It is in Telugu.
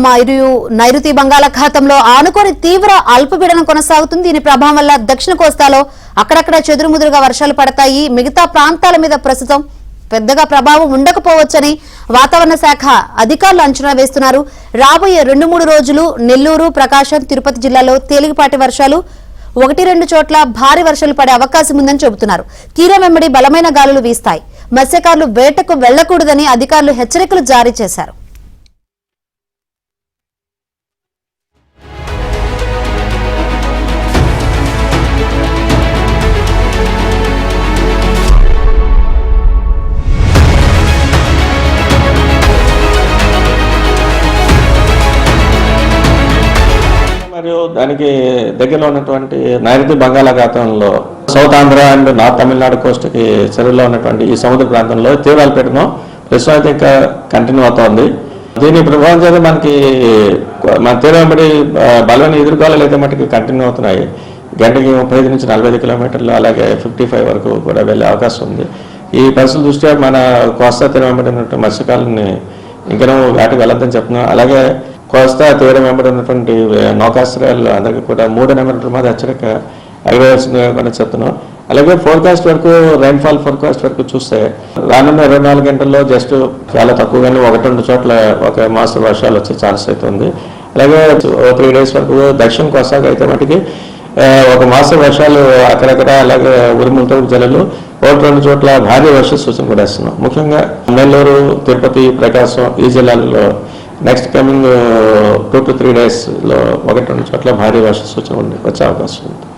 మరియు నైరుతి బంగాళాఖాతంలో ఆనుకొని తీవ్ర అల్పపీడనం కొనసాగుతుంది. దీని ప్రభావం వల్ల దక్షిణ కోస్తాలో అక్కడక్కడ చెదురుముదురుగా వర్షాలు పడతాయి. మిగతా ప్రాంతాల మీద ప్రస్తుతం పెద్దగా ప్రభావం ఉండకపోవచ్చని వాతావరణ శాఖ అధికారులు అంచనా వేస్తున్నారు. రాబోయే 2-3 రోజులు నెల్లూరు, ప్రకాశం, తిరుపతి జిల్లాలో తేలికపాటి వర్షాలు, 1-2 చోట్ల భారీ వర్షాలు పడే అవకాశం ఉందని చెబుతున్నారు. తీరం వెంబడి బలమైన గాలులు వీస్తాయి. మత్స్యకారులు వేటకు వెళ్లకూడదని అధికారులు హెచ్చరికలు జారీ చేశారు. మరియు దానికి దగ్గరలో ఉన్నటువంటి నైరుతి బంగాళాఖాతంలో south Andhra and north Tamil Nadu కోస్ట్కి చెరువులో ఉన్నటువంటి ఈ సముద్ర ప్రాంతంలో తీవ్ర అల్పపీడనం ప్రస్తుతం అయితే ఇంకా కంటిన్యూ అవుతోంది. దీని ప్రభావం చేత మనకి మన తీరం వెంబడి బలమైన ఎదుర్కోవాలి అయితే మటుకు కంటిన్యూ అవుతున్నాయి. గంటకి 35 నుంచి 45 కిలోమీటర్లు, అలాగే 55 వరకు కూడా వెళ్ళే అవకాశం ఉంది. ఈ పరిస్థితుల దృష్ట్యా మన కోస్తా తీరం వెంబడి ఉన్నటువంటి మత్స్యకారులని ఇంకనూ వేటకు వెళ్ళొద్దని చెప్తున్నాం. అలాగే కోస్తా తీరం వెంబడి ఉన్నటువంటి నౌకాశ్రయాలు అందరికీ కూడా 3 నెంబర్ ప్రమాద హెచ్చరిక ఎగవేయాల్సిందిగా కూడా చెప్తున్నాం. అలాగే ఫోర్కాస్ట్ వరకు, రైన్ఫాల్ ఫోర్కాస్ట్ వరకు చూస్తే రానున్న 24 గంటల్లో జస్ట్ చాలా తక్కువగానే 1-2 చోట్ల ఒక మాసం వర్షాలు వచ్చే ఛాన్స్ అయితే ఉంది. అలాగే 3 డేస్ వరకు దక్షిణ కోస్తాకు అయితే మటుకి ఒక మాసం వర్షాలు అక్కడక్కడ, అలాగే ఉరుములతో జల్లులు 1-2 చోట్ల భారీ వర్ష సూచన కూడా ఇస్తున్నాం. ముఖ్యంగా నెల్లూరు, తిరుపతి, ప్రకాశం ఈ జిల్లాల్లో నెక్స్ట్ కమింగ్ 2 to 3 days లో 1-2 చోట్ల భారీ వర్ష సూచన వచ్చే అవకాశం ఉంది.